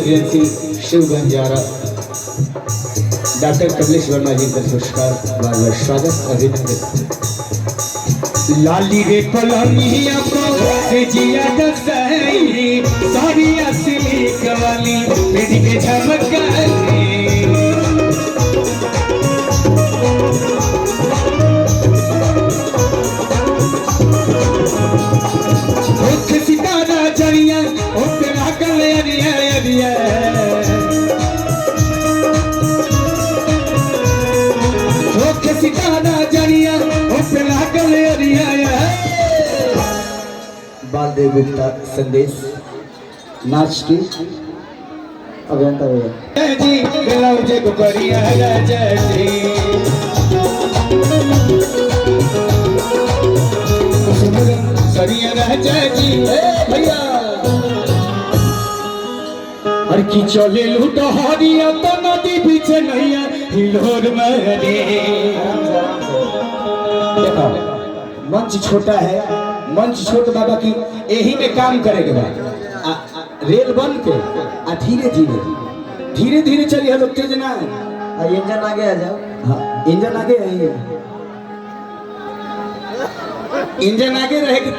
Agency Shiv Banjara doctor Kamlesh Verma जी का पुरस्कार बार बार स्वागत अभिनंदन। लाली रे पलनिया को जिया दसई सारी असली कवाली मेरी के झमकाई सितारा जड़िया तेरा गले अरिया अरिया सितारा जड़िया तेरा गले अरिया। बालदेव गुप्ता संदेश नाच की अभियंता भैया जी जय को करिया जय जी सरिया रह जय जी भैया हर की चले लूटो हरिया तो नदी पीछे नैया हिलोर मरे। देखो मंच छोटा है, मंच छोट बाबा की यही में काम करेंगे भाई। रेल बन के धीरे धीरे धीरे धीरे चलिए लोग तेज ना इंजन आगे आ जाओ। हाँ इंजन आगे इंजन आगे रहेगी।